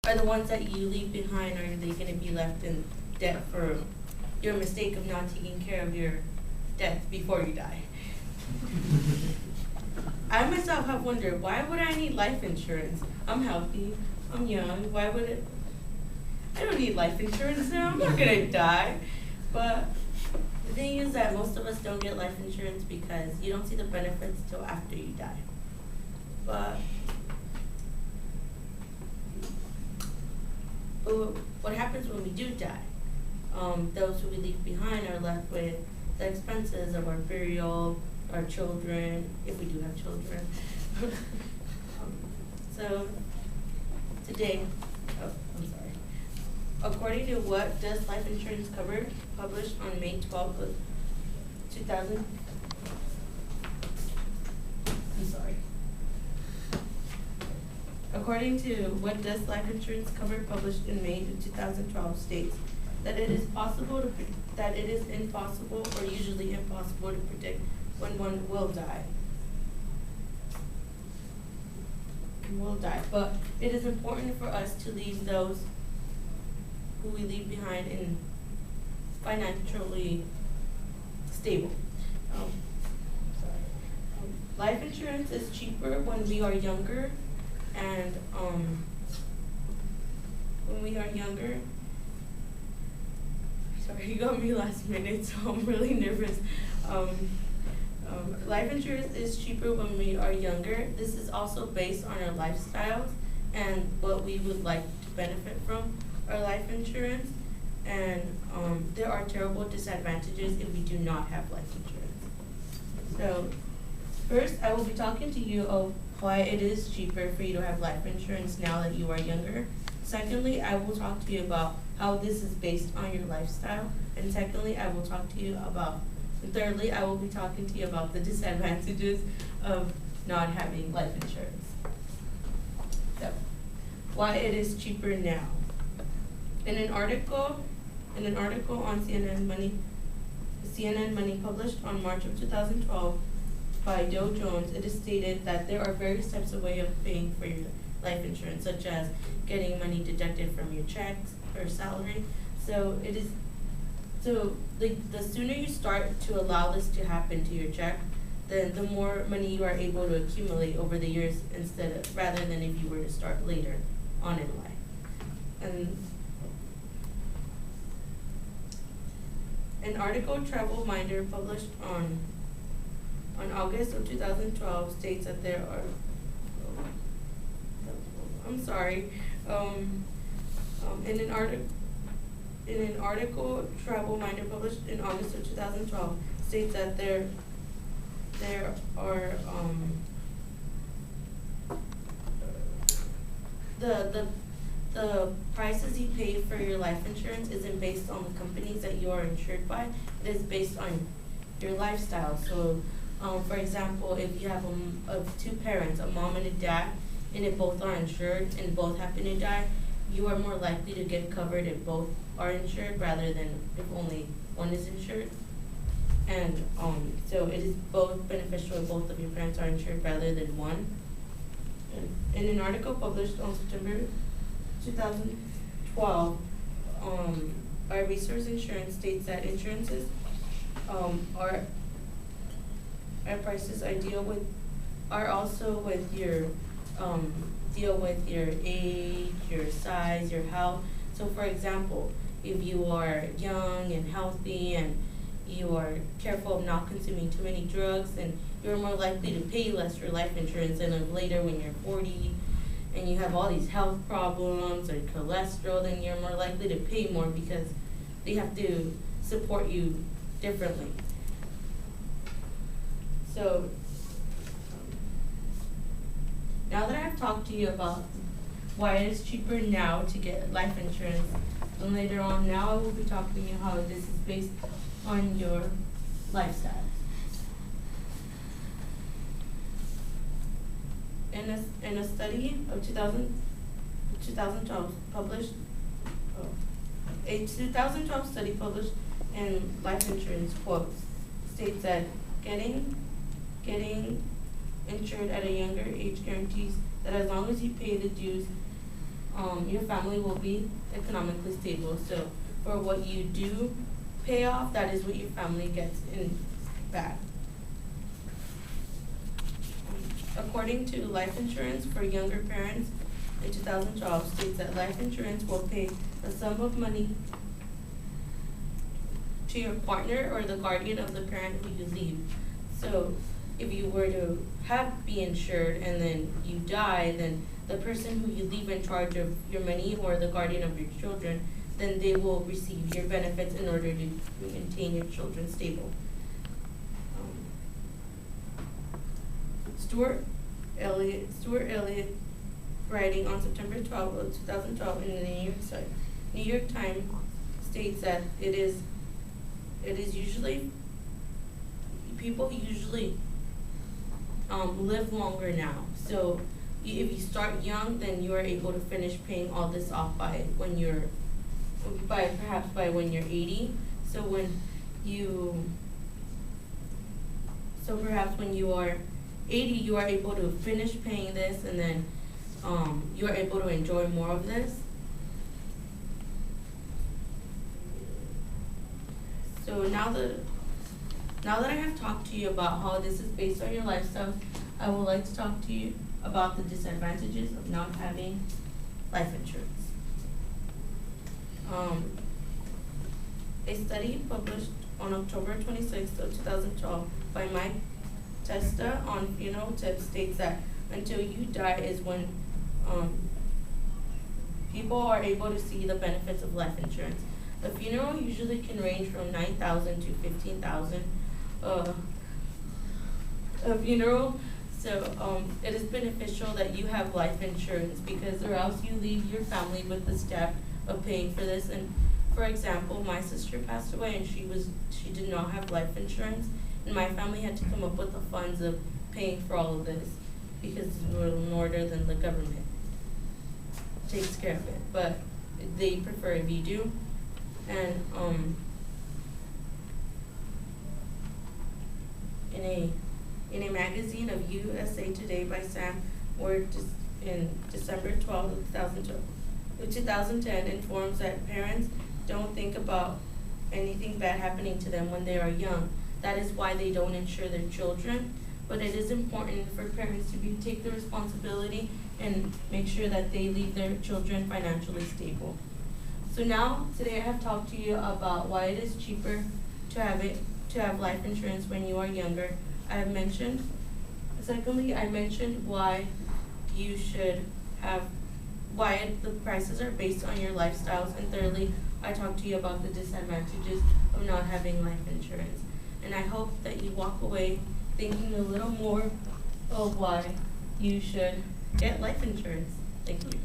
are the ones that you leave behind, or are they going to be left in debt for your mistake of not taking care of your debt before you die? I myself have wondered, why would I need life insurance? I'm healthy, I'm young, why would it? I don't need life insurance now, I'm not going to die. But the thing is that most of us don't get life insurance because you don't see the benefits till after you die. But what happens when we do die? Those who we leave behind are left with the expenses of our burial, our children, if we do have children. So today, I'm sorry. According to What Does Life Insurance Cover, published on May 12th of 2000. I'm sorry. According to What Does Life Insurance Cover, published in May of 2012, states that it is impossible or usually impossible to predict when one will die. But it is important for us to leave those who we leave behind in financially stable. Life insurance is cheaper when we are younger, and when we are younger, sorry, you got me last minute, so I'm really nervous. Life insurance is cheaper when we are younger. This is also based on our lifestyles and what we would like to benefit from our life insurance. And there are terrible disadvantages if we do not have life insurance. So first, I will be talking to you of why it is cheaper for you to have life insurance now that you are younger. Secondly, I will talk to you about how this is based on your lifestyle. And thirdly, I will be talking to you about the disadvantages of not having life insurance. So, why it is cheaper now. In an article on CNN Money published on March of 2012 by Dow Jones, it is stated that there are various types of ways of paying for your life insurance, such as getting money deducted from your checks or salary. The sooner you start to allow this to happen to your check, then the more money you are able to accumulate over the years rather than if you were to start later on in life. And an article Travel Minder published on August of 2012 states that there are, in an article Travel Minder published in August of 2012 states that there are the prices you pay for your life insurance isn't based on the companies that you are insured by. It is based on your lifestyle. So, for example, if you have two parents, a mom and a dad, and if both are insured and both happen to die, you are more likely to get covered if both are insured rather than if only one is insured. And so it is both beneficial if both of your parents are insured rather than one. And in an article published on September 2012 by Resource Insurance states that insurances are prices are also with your deal with your age, your size, your health. So for example, if you are young and healthy and you are careful of not consuming too many drugs, then you're more likely to pay less for life insurance than if later when you're 40 and you have all these health problems or cholesterol, then you're more likely to pay more because they have to support you differently. So now that I've talked to you about why it is cheaper now to get life insurance, and later on, now I will be talking to you how this is based on your lifestyle. In a study of 2012 published, a 2012 study published in Life Insurance Quotes states that getting insured at a younger age guarantees that as long as you pay the dues your family will be economically stable. So for what you do pay off, that is what your family gets in back. According to life insurance for younger parents in 2012 states that life insurance will pay a sum of money to your partner or the guardian of the parent who you leave. So if you were to be insured and then you die, then the person who you leave in charge of your money or the guardian of your children, then they will receive your benefits in order to maintain your children stable. Stuart Elliott, writing on September 12 of 2012 in the New York Times, states that it is usually, people usually live longer now. So if you start young, then you are able to finish paying all this off perhaps by when you're 80. So perhaps when you are 80, you are able to finish paying this, and then you are able to enjoy more of this. So now that I have talked to you about how this is based on your lifestyle, I would like to talk to you about the disadvantages of not having life insurance. A study published on October 26th of 2012 by Mike Testa on funeral tips states that until you die is when people are able to see the benefits of life insurance. A funeral usually can range from $9,000 to $15,000. A funeral, so it is beneficial that you have life insurance, because or else you leave your family with the step of paying for this. And for example, my sister passed away and she did not have life insurance, and my family had to come up with the funds of paying for all of this, because we're in order than the government takes care of it. But they prefer if you do. And in a magazine of USA Today by Sam Ward in December 12 of 2010 informs that parents don't think about anything bad happening to them when they are young. That is why they don't insure their children. But it is important for parents to take the responsibility and make sure that they leave their children financially stable. So now, today I have talked to you about why it is cheaper to have life insurance when you are younger. Secondly, I mentioned why why the prices are based on your lifestyles. And thirdly, I talked to you about the disadvantages of not having life insurance. And I hope that you walk away thinking a little more of why you should get life insurance. Thank you.